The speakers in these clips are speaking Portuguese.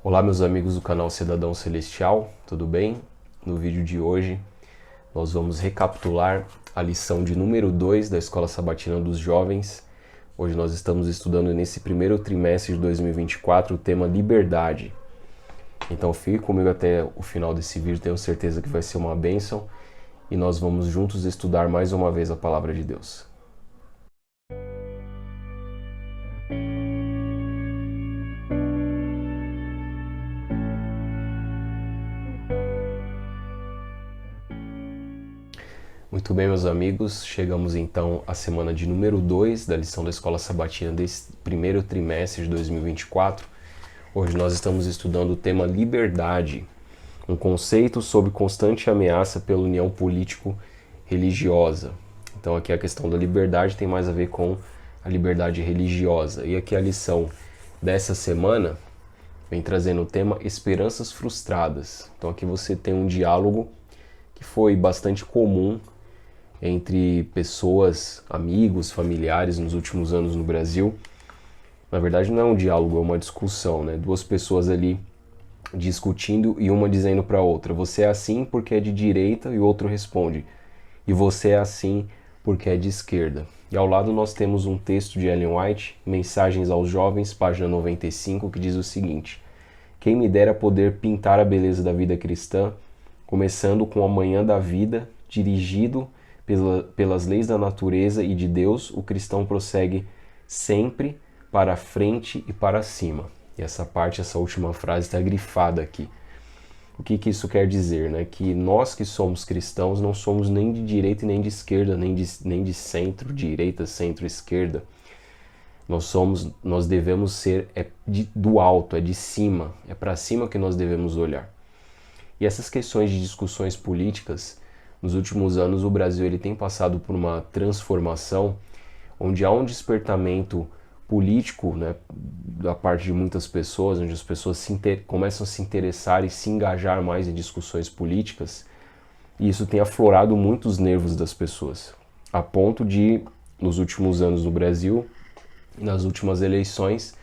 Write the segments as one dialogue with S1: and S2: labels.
S1: Olá, meus amigos do canal Cidadão Celestial, tudo bem? No vídeo de hoje nós vamos recapitular a lição de número 2 da Escola Sabatina dos Jovens. Hoje nós estamos estudando nesse primeiro trimestre de 2024 o tema liberdade. Então fique comigo até o final desse vídeo, tenho certeza que vai ser uma bênção e nós vamos juntos estudar mais uma vez a Palavra de Deus. Muito bem, meus amigos, chegamos então à semana de número 2 da lição da Escola Sabatina desse primeiro trimestre de 2024. Hoje nós estamos estudando o tema liberdade, um conceito sob constante ameaça pela união político-religiosa. Então aqui a questão da liberdade tem mais a ver com a liberdade religiosa. E aqui a lição dessa semana vem trazendo o tema esperanças frustradas. Então aqui você tem um diálogo que foi bastante comum entre pessoas, amigos, familiares nos últimos anos no Brasil. Na verdade não é um diálogo, é uma discussão, né? Duas pessoas ali discutindo e uma dizendo para a outra: você é assim porque é de direita, e o outro responde: e você é assim porque é de esquerda. E ao lado nós temos um texto de Ellen White, Mensagens aos Jovens, página 95, que diz o seguinte: quem me dera poder pintar a beleza da vida cristã, começando com a manhã da vida, dirigido pelas leis da natureza e de Deus, o cristão prossegue sempre para frente e para cima. E essa última frase está grifada aqui. O que isso quer dizer, né? Que nós que somos cristãos não somos nem de direita e nem de esquerda, nem de centro-direita, centro-esquerda. Nós devemos ser do alto, é de cima, é para cima que nós devemos olhar. E essas questões de discussões políticas, nos últimos anos o Brasil ele tem passado por uma transformação onde há um despertamento político, né, da parte de muitas pessoas, onde as pessoas começam a se interessar e se engajar mais em discussões políticas, e isso tem aflorado muito os nervos das pessoas, a ponto de, nos últimos anos no Brasil, nas últimas eleições,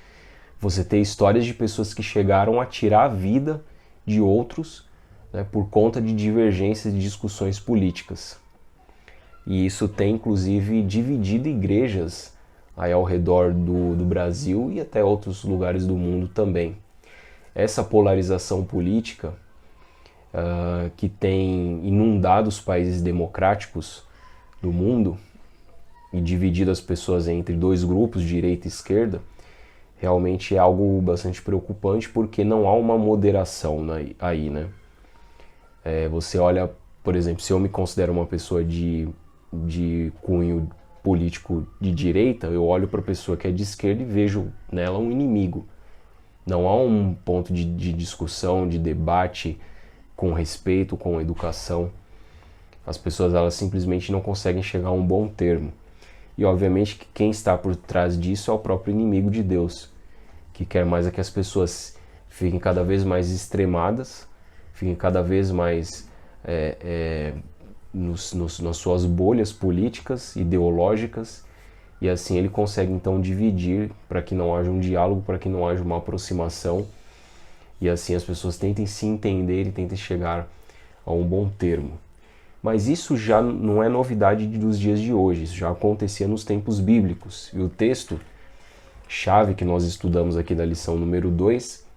S1: você ter histórias de pessoas que chegaram a tirar a vida de outros, né, por conta de divergências de discussões políticas. E isso tem, inclusive, dividido igrejas aí ao redor do Brasil e até outros lugares do mundo também. Essa polarização política que tem inundado os países democráticos do mundo e dividido as pessoas entre dois grupos, direita e esquerda, realmente é algo bastante preocupante, porque não há uma moderação aí, né? Você olha, por exemplo, se eu me considero uma pessoa de cunho político de direita, eu olho para a pessoa que é de esquerda e vejo nela um inimigo. Não há um ponto de discussão, de debate com respeito, com educação. As pessoas elas simplesmente não conseguem chegar a um bom termo. E obviamente que quem está por trás disso é o próprio inimigo de Deus, que quer mais é que as pessoas fiquem cada vez mais extremadas, fiquem cada vez mais nas suas bolhas políticas, ideológicas, e assim ele consegue então dividir para que não haja um diálogo, para que não haja uma aproximação, e assim as pessoas tentem se entender e tentem chegar a um bom termo. Mas isso já não é novidade dos dias de hoje, isso já acontecia nos tempos bíblicos. E o texto-chave que nós estudamos aqui da lição número 2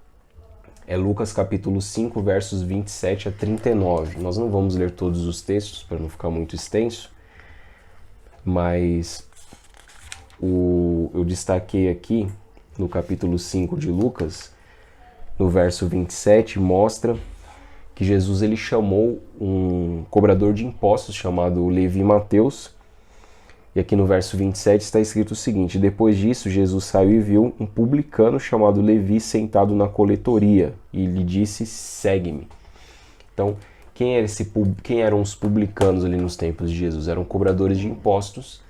S1: é Lucas capítulo 5, versos 27 a 39. Nós não vamos ler todos os textos para não ficar muito extenso, mas eu destaquei aqui no capítulo 5 de Lucas, no verso 27, mostra que Jesus ele chamou um cobrador de impostos chamado Levi Mateus. E aqui no verso 27 está escrito o seguinte: depois disso, Jesus saiu e viu um publicano chamado Levi sentado na coletoria e lhe disse: segue-me. Então, quem eram os publicanos ali nos tempos de Jesus? Eram cobradores de impostos,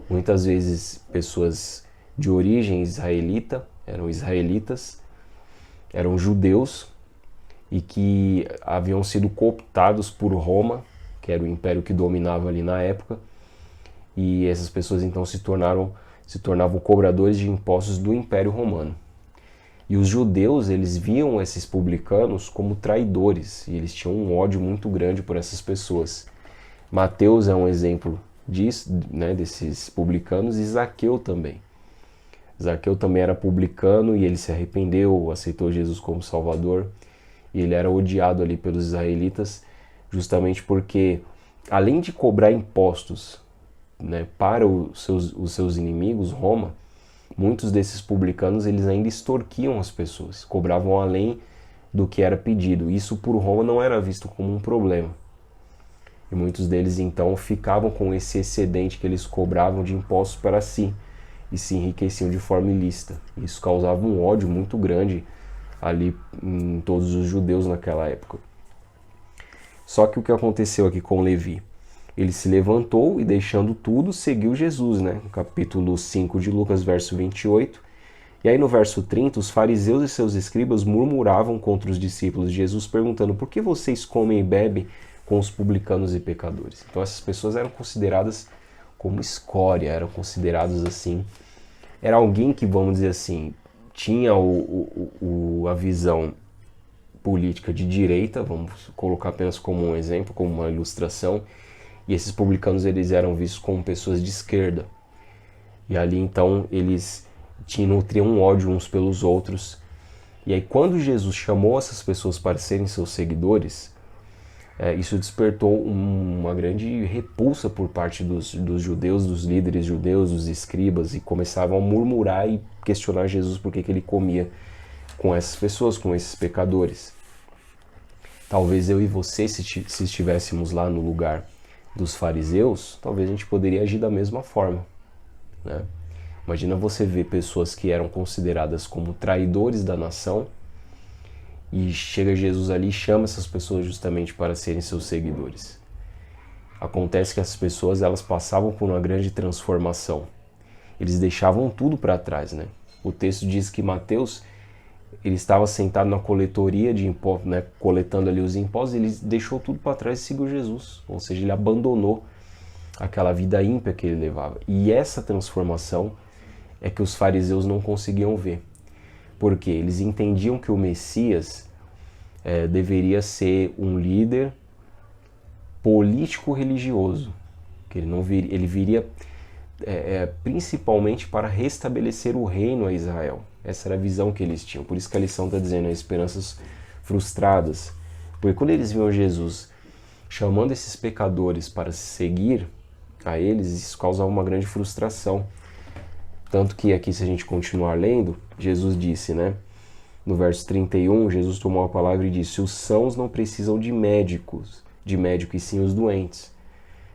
S1: muitas vezes pessoas de origem israelita, eram israelitas, eram judeus e que haviam sido cooptados por Roma, que era o império que dominava ali na época. E essas pessoas então se tornavam cobradores de impostos do Império Romano. E os judeus, eles viam esses publicanos como traidores, e eles tinham um ódio muito grande por essas pessoas. Mateus é um exemplo disso, né, desses publicanos, e Zaqueu também. Zaqueu também era publicano e ele se arrependeu, aceitou Jesus como Salvador, e ele era odiado ali pelos israelitas, justamente porque, além de cobrar impostos, né, para os seus inimigos, Roma, muitos desses publicanos eles ainda extorquiam as pessoas, cobravam além do que era pedido. Isso por Roma não era visto como um problema. E muitos deles então ficavam com esse excedente que eles cobravam de impostos para si e se enriqueciam de forma ilícita. Isso causava um ódio muito grande ali em todos os judeus naquela época. Só que o que aconteceu aqui com Levi? Ele se levantou e, deixando tudo, seguiu Jesus, né? No capítulo 5 de Lucas, verso 28. E aí no verso 30, os fariseus e seus escribas murmuravam contra os discípulos de Jesus, perguntando: por que vocês comem e bebem com os publicanos e pecadores? Então essas pessoas eram consideradas como escória, eram considerados assim... Era alguém que, vamos dizer assim, tinha a visão política de direita, vamos colocar apenas como um exemplo, como uma ilustração, e esses publicanos eles eram vistos como pessoas de esquerda. E ali então eles nutriam um ódio uns pelos outros. E aí quando Jesus chamou essas pessoas para serem seus seguidores, isso despertou uma grande repulsa por parte dos judeus, dos líderes judeus, dos escribas, e começavam a murmurar e questionar Jesus por que ele comia com essas pessoas, com esses pecadores. Talvez eu e você, se estivéssemos lá no lugar dos fariseus, talvez a gente poderia agir da mesma forma, né? Imagina você ver pessoas que eram consideradas como traidores da nação e chega Jesus ali e chama essas pessoas justamente para serem seus seguidores. Acontece que essas pessoas elas passavam por uma grande transformação. Eles deixavam tudo para trás, né? O texto diz que Mateus ele estava sentado na coletoria de impostos, né, coletando ali os impostos, e ele deixou tudo para trás e seguiu Jesus. Ou seja, ele abandonou aquela vida ímpia que ele levava. E essa transformação é que os fariseus não conseguiam ver. Porque eles entendiam que o Messias deveria ser um líder político-religioso. Que ele viria principalmente para restabelecer o reino a Israel. Essa era a visão que eles tinham. Por isso que a lição está dizendo, esperanças frustradas. Porque quando eles viam Jesus chamando esses pecadores para seguir a eles, isso causava uma grande frustração. Tanto que aqui, se a gente continuar lendo, Jesus disse, né? No verso 31, Jesus tomou a palavra e disse: os sãos não precisam de médico, e sim os doentes.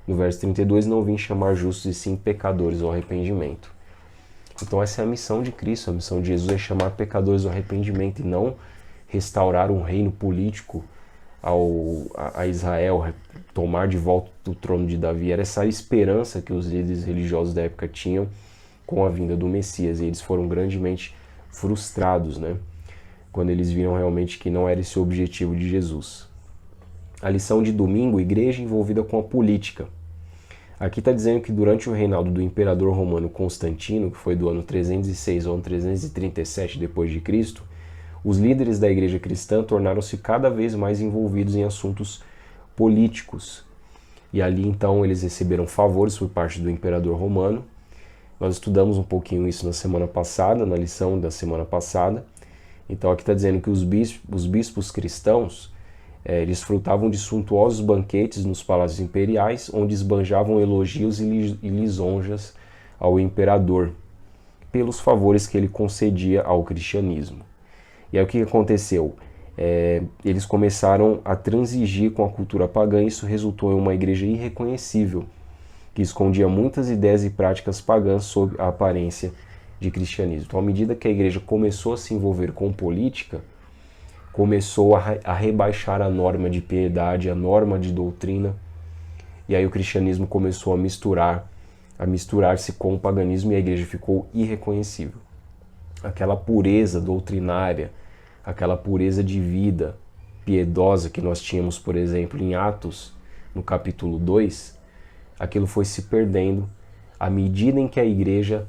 S1: No verso 32, não vim chamar justos e sim pecadores ao arrependimento. Então essa é a missão de Cristo, a missão de Jesus é chamar pecadores ao arrependimento e não restaurar um reino político a Israel, tomar de volta o trono de Davi. Era essa esperança que os líderes religiosos da época tinham com a vinda do Messias, e eles foram grandemente frustrados, né? Quando eles viram realmente que não era esse o objetivo de Jesus. A lição de domingo, igreja envolvida com a política. Aqui está dizendo que durante o reinado do imperador romano Constantino, que foi do ano 306 ao ano 337 depois de Cristo, os líderes da igreja cristã tornaram-se cada vez mais envolvidos em assuntos políticos. E ali então eles receberam favores por parte do imperador romano. Nós estudamos um pouquinho isso na semana passada, na lição da semana passada. Então aqui está dizendo que os bispos cristãos eles frutavam de suntuosos banquetes nos palácios imperiais, onde esbanjavam elogios e lisonjas ao imperador, pelos favores que ele concedia ao cristianismo. E aí o que aconteceu? Eles começaram a transigir com a cultura pagã, e isso resultou em uma igreja irreconhecível, que escondia muitas ideias e práticas pagãs sob a aparência de cristianismo. Então, à medida que a igreja começou a se envolver com política, começou a rebaixar a norma de piedade, a norma de doutrina, e aí o cristianismo começou a misturar-se com o paganismo, e a igreja ficou irreconhecível. Aquela pureza doutrinária, aquela pureza de vida piedosa que nós tínhamos, por exemplo, em Atos, no capítulo 2, aquilo foi se perdendo à medida em que a igreja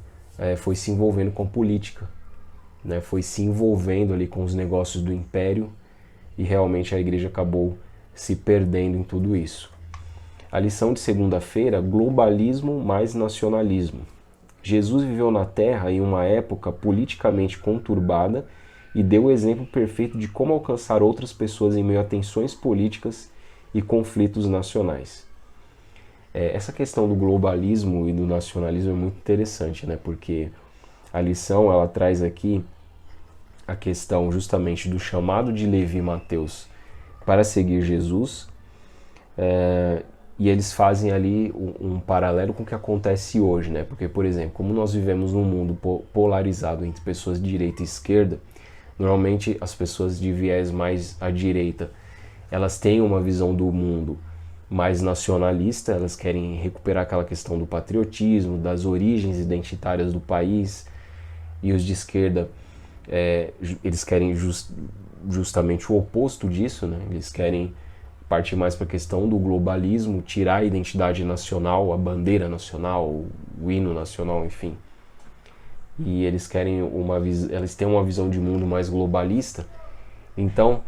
S1: foi se envolvendo com política. né, foi se envolvendo ali com os negócios do império e realmente a igreja acabou se perdendo em tudo isso. A lição de segunda-feira, globalismo mais nacionalismo. Jesus viveu na Terra em uma época politicamente conturbada e deu o exemplo perfeito de como alcançar outras pessoas em meio a tensões políticas e conflitos nacionais. Essa questão do globalismo e do nacionalismo é muito interessante, né? Porque a lição ela traz aqui a questão justamente do chamado de Levi e Mateus para seguir Jesus, e eles fazem ali um paralelo com o que acontece hoje, né? Porque, por exemplo, como nós vivemos num mundo polarizado entre pessoas de direita e esquerda, normalmente as pessoas de viés mais à direita, elas têm uma visão do mundo mais nacionalista, elas querem recuperar aquela questão do patriotismo, das origens identitárias do país, e os de esquerda, eles querem justamente o oposto disso, né? Eles querem partir mais para a questão do globalismo, tirar a identidade nacional, a bandeira nacional, o hino nacional, enfim. E eles querem eles têm uma visão de mundo mais globalista. Então,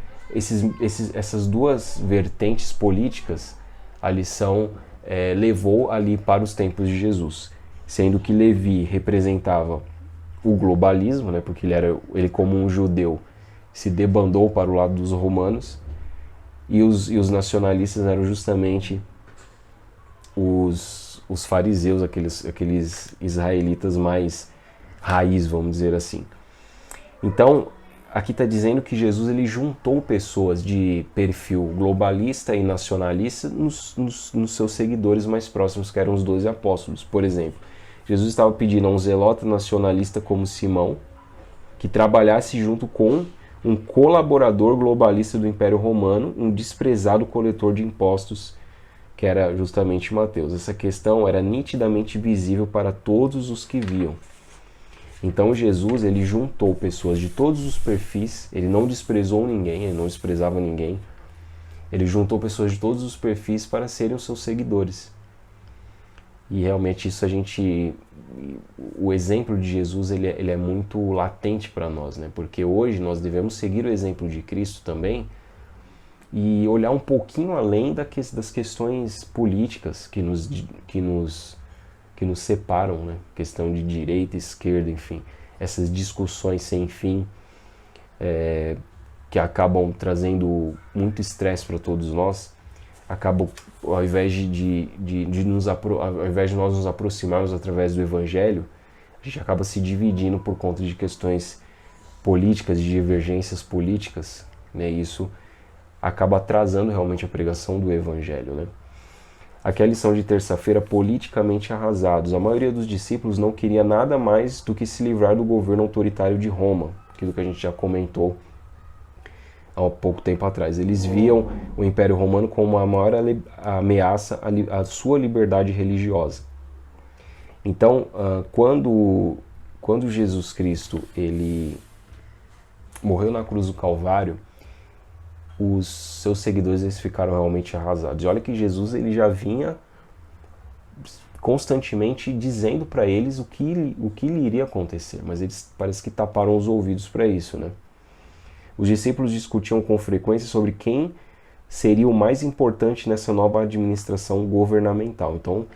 S1: essas duas vertentes políticas, a lição levou ali para os tempos de Jesus, sendo que Levi representava o globalismo, né, porque ele como um judeu se debandou para o lado dos romanos, e os nacionalistas eram justamente os fariseus, aqueles israelitas mais raiz, vamos dizer assim. Então, aqui está dizendo que Jesus ele juntou pessoas de perfil globalista e nacionalista nos seus seguidores mais próximos, que eram os 12 apóstolos. Por exemplo, Jesus estava pedindo a um zelota nacionalista como Simão que trabalhasse junto com um colaborador globalista do Império Romano, um desprezado coletor de impostos, que era justamente Mateus. Essa questão era nitidamente visível para todos os que viam. Então Jesus ele juntou pessoas de todos os perfis, ele não desprezou ninguém, ele não desprezava ninguém, ele juntou pessoas de todos os perfis para serem os seus seguidores. E realmente isso o exemplo de Jesus ele é muito latente para nós, né? Porque hoje nós devemos seguir o exemplo de Cristo também e olhar um pouquinho além das questões políticas que nos separam, né? Questão de direita, esquerda, enfim, essas discussões sem fim que acabam trazendo muito estresse para todos nós. Acabam, ao invés de nós nos aproximarmos através do Evangelho, a gente acaba se dividindo por conta de questões políticas, de divergências políticas, né? E isso acaba atrasando realmente a pregação do Evangelho, né? Aqui é a lição de terça-feira, politicamente arrasados. A maioria dos discípulos não queria nada mais do que se livrar do governo autoritário de Roma, aquilo que a gente já comentou há pouco tempo atrás. Eles viam o Império Romano como a maior ameaça à sua liberdade religiosa. Então, quando Jesus Cristo ele morreu na cruz do Calvário, os seus seguidores eles ficaram realmente arrasados. E olha que Jesus ele já vinha constantemente dizendo para eles o que lhe iria acontecer, mas eles parece que taparam os ouvidos para isso, né? Os discípulos discutiam com frequência sobre quem seria o mais importante nessa nova administração governamental. Então,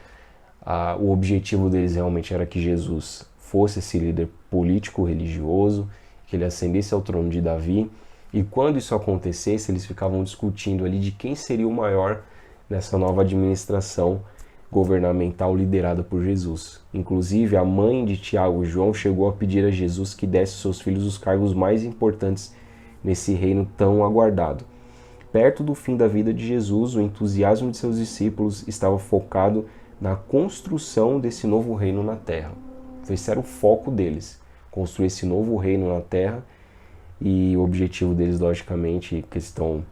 S1: o objetivo deles realmente era que Jesus fosse esse líder político, religioso, que ele ascendesse ao trono de Davi. E quando isso acontecesse, eles ficavam discutindo ali de quem seria o maior nessa nova administração governamental liderada por Jesus. Inclusive, a mãe de Tiago e João chegou a pedir a Jesus que desse aos seus filhos os cargos mais importantes nesse reino tão aguardado. Perto do fim da vida de Jesus, o entusiasmo de seus discípulos estava focado na construção desse novo reino na Terra. Esse era o foco deles, construir esse novo reino na Terra, e o objetivo deles, logicamente, questão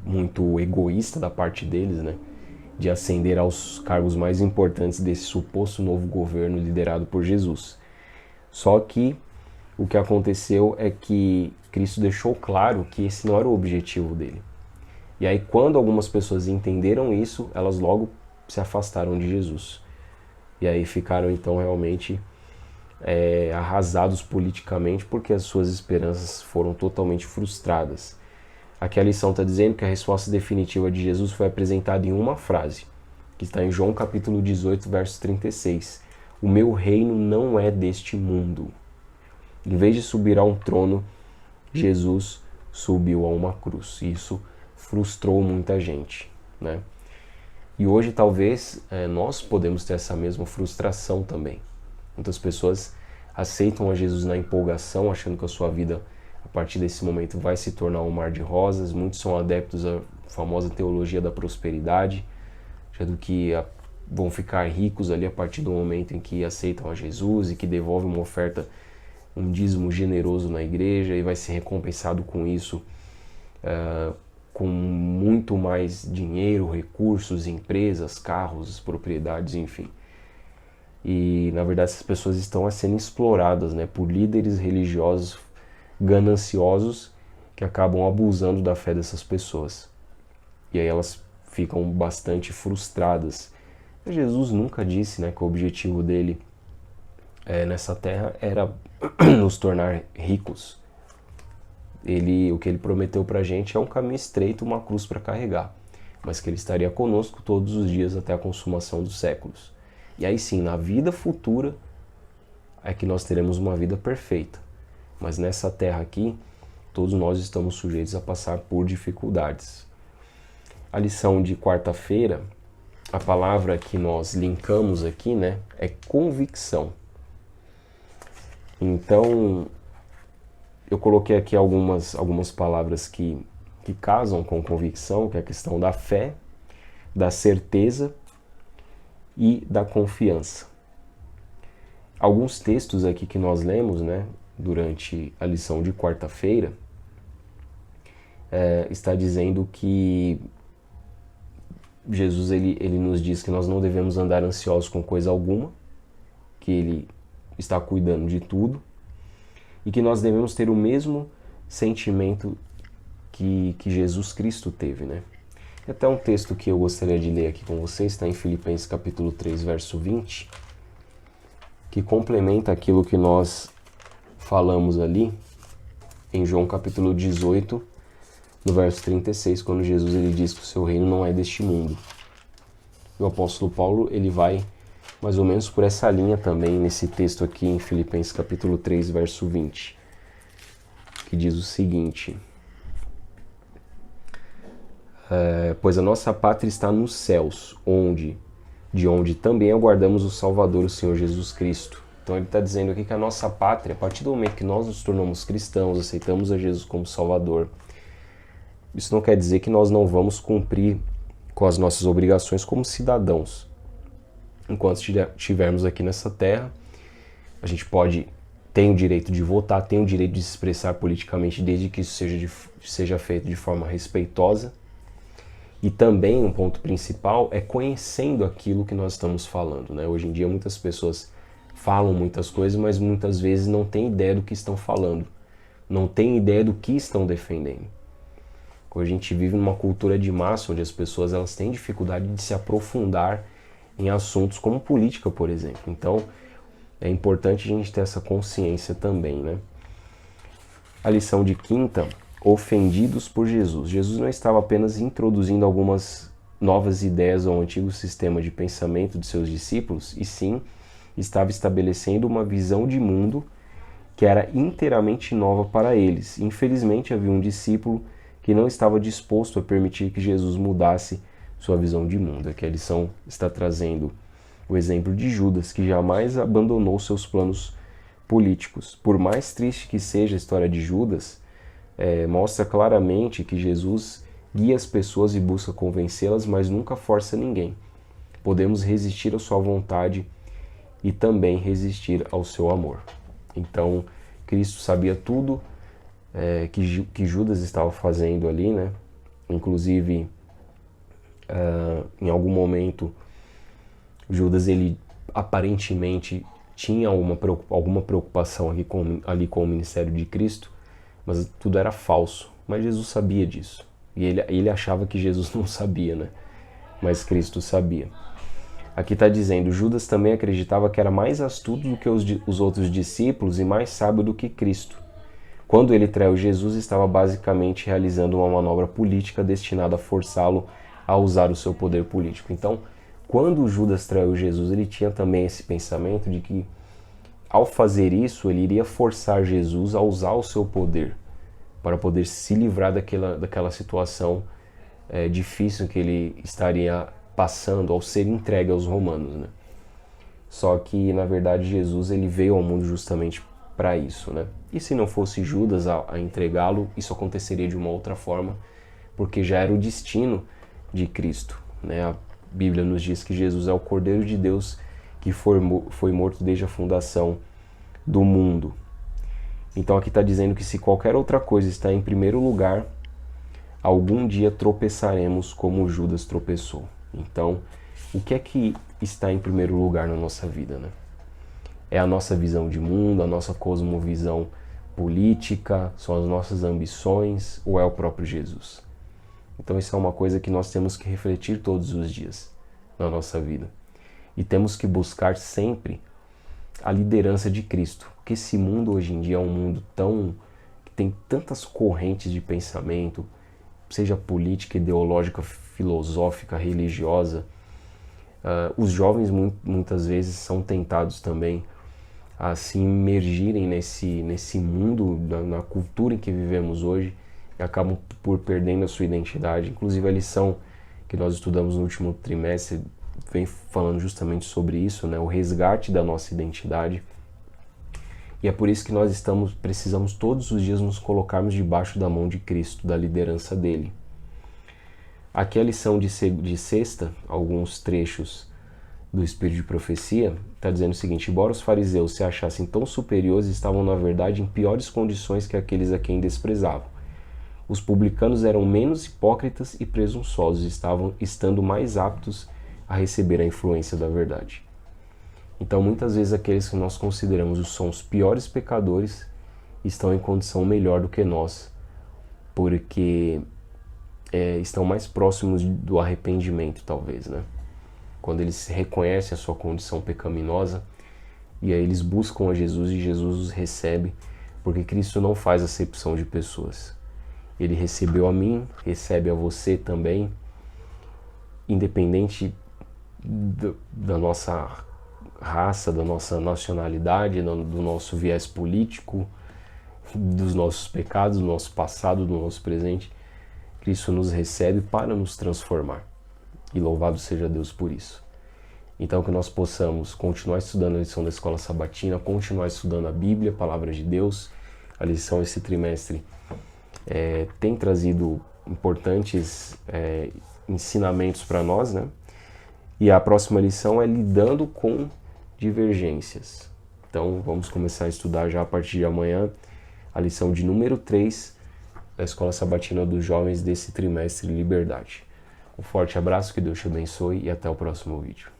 S1: muito egoísta da parte deles, né, de ascender aos cargos mais importantes desse suposto novo governo liderado por Jesus. Só que o que aconteceu é que Cristo deixou claro que esse não era o objetivo dele. E aí, quando algumas pessoas entenderam isso, elas logo se afastaram de Jesus. E aí ficaram, então, realmente arrasados politicamente porque as suas esperanças foram totalmente frustradas. Aqui a lição está dizendo que a resposta definitiva de Jesus foi apresentada em uma frase, que está em João capítulo 18, verso 36. O meu reino não é deste mundo. Em vez de subir a um trono, Jesus subiu a uma cruz. Isso frustrou muita gente, né? E hoje talvez nós podemos ter essa mesma frustração também. Muitas pessoas aceitam a Jesus na empolgação, achando que a sua vida a partir desse momento vai se tornar um mar de rosas. Muitos são adeptos à famosa teologia da prosperidade, achando que vão ficar ricos ali a partir do momento em que aceitam a Jesus e que devolvem uma oferta, um dízimo generoso na igreja, e vai ser recompensado com isso, com muito mais dinheiro, recursos, empresas, carros, propriedades, enfim. E na verdade essas pessoas estão sendo exploradas, né, por líderes religiosos gananciosos que acabam abusando da fé dessas pessoas. E aí elas ficam bastante frustradas. Jesus nunca disse, né, que o objetivo dele nessa terra era nos tornar ricos. O que ele prometeu pra gente é um caminho estreito, uma cruz para carregar, mas que ele estaria conosco todos os dias até a consumação dos séculos. E aí sim, na vida futura é que nós teremos uma vida perfeita. Mas nessa terra aqui, todos nós estamos sujeitos a passar por dificuldades. A lição de quarta-feira, a palavra que nós linkamos aqui, né, é convicção. Então, eu coloquei aqui algumas palavras que casam com convicção, que é a questão da fé, da certeza e da confiança. Alguns textos aqui que nós lemos, né, durante a lição de quarta-feira, está dizendo que Jesus ele nos diz que nós não devemos andar ansiosos com coisa alguma, que ele está cuidando de tudo, e que nós devemos ter o mesmo sentimento que Jesus Cristo teve, né? E até um texto que eu gostaria de ler aqui com vocês, está em Filipenses capítulo 3, verso 20, que complementa aquilo que nós falamos ali em João capítulo 18, no verso 36, quando Jesus ele diz que o seu reino não é deste mundo. E o apóstolo Paulo ele vai mais ou menos por essa linha também nesse texto aqui em Filipenses capítulo 3, verso 20, que diz o seguinte: pois a nossa pátria está nos céus, de onde também aguardamos o Salvador, o Senhor Jesus Cristo. Então ele está dizendo aqui que a nossa pátria, a partir do momento que nós nos tornamos cristãos, aceitamos a Jesus como Salvador, isso não quer dizer que nós não vamos cumprir com as nossas obrigações como cidadãos. Enquanto estivermos aqui nessa terra, a gente tem o direito de votar, tem o direito de se expressar politicamente, desde que isso seja feito de forma respeitosa. E também um ponto principal é conhecendo aquilo que nós estamos falando, né? Hoje em dia muitas pessoas falam muitas coisas, mas muitas vezes não têm ideia do que estão falando, não têm ideia do que estão defendendo. Hoje a gente vive numa cultura de massa, onde as pessoas elas têm dificuldade de se aprofundar em assuntos como política, por exemplo. Então, é importante a gente ter essa consciência também, né? A lição de quinta, ofendidos por Jesus. Jesus não estava apenas introduzindo algumas novas ideias ao antigo sistema de pensamento de seus discípulos, e sim estava estabelecendo uma visão de mundo que era inteiramente nova para eles. Infelizmente, havia um discípulo que não estava disposto a permitir que Jesus mudasse sua visão de mundo. Aqui a lição está trazendo o exemplo de Judas, que jamais abandonou seus planos políticos. Por mais triste que seja a história de Judas, mostra claramente que Jesus guia as pessoas e busca convencê-las, mas nunca força ninguém. Podemos resistir à sua vontade e também resistir ao seu amor. Então, Cristo sabia tudo que Judas estava fazendo ali, né? Inclusive, em algum momento, Judas ele aparentemente tinha alguma preocupação ali com o ministério de Cristo, mas tudo era falso. Mas Jesus sabia disso. E ele achava que Jesus não sabia, né? Mas Cristo sabia. Aqui está dizendo, Judas também acreditava que era mais astuto do que os outros discípulos e mais sábio do que Cristo. Quando ele traiu Jesus, estava basicamente realizando uma manobra política destinada a forçá-lo a usar o seu poder político. Então, quando Judas traiu Jesus, ele tinha também esse pensamento de que, ao fazer isso, ele iria forçar Jesus a usar o seu poder para poder se livrar daquela situação difícil que ele estaria passando ao ser entregue aos romanos, né? Só que, na verdade, Jesus ele veio ao mundo justamente para isso, né? E se não fosse Judas a entregá-lo, isso aconteceria de uma outra forma, porque já era o destino de Cristo, né? A Bíblia nos diz que Jesus é o Cordeiro de Deus que foi morto desde a fundação do mundo. Então aqui está dizendo que se qualquer outra coisa está em primeiro lugar, algum dia tropeçaremos como Judas tropeçou. Então, o que é que está em primeiro lugar na nossa vida, né? É a nossa visão de mundo, a nossa cosmovisão política, são as nossas ambições ou é o próprio Jesus? Então isso é uma coisa que nós temos que refletir todos os dias na nossa vida. E temos que buscar sempre a liderança de Cristo. Porque esse mundo hoje em dia é um mundo que tem tantas correntes de pensamento, seja política, ideológica, filosófica, religiosa. Os jovens muitas vezes são tentados também a se imergirem nesse mundo, na cultura em que vivemos hoje, e acabam por perdendo a sua identidade. Inclusive a lição que nós estudamos no último trimestre vem falando justamente sobre isso, né? O resgate da nossa identidade. E é por isso que nós precisamos todos os dias nos colocarmos debaixo da mão de Cristo, da liderança dele. Aqui a lição de sexta, alguns trechos do Espírito de Profecia, está dizendo o seguinte: embora os fariseus se achassem tão superiores, estavam na verdade em piores condições que aqueles a quem desprezavam. Os publicanos eram menos hipócritas e presunçosos, estando mais aptos a receber a influência da verdade. Então muitas vezes aqueles que nós consideramos são os piores pecadores estão em condição melhor do que nós, porque estão mais próximos do arrependimento, talvez, né? Quando eles reconhecem a sua condição pecaminosa e aí eles buscam a Jesus e Jesus os recebe, porque Cristo não faz acepção de pessoas. Ele recebeu a mim, recebe a você também, independente da nossa raça, da nossa nacionalidade, do nosso viés político, dos nossos pecados, do nosso passado, do nosso presente. Cristo nos recebe para nos transformar. E louvado seja Deus por isso. Então que nós possamos continuar estudando a lição da Escola Sabatina, continuar estudando a Bíblia, a Palavra de Deus. A lição esse trimestre tem trazido importantes ensinamentos para nós, né? E a próxima lição é lidando com divergências. Então vamos começar a estudar já a partir de amanhã a lição de número 3 da Escola Sabatina dos Jovens desse trimestre Liberdade. Um forte abraço, que Deus te abençoe e até o próximo vídeo.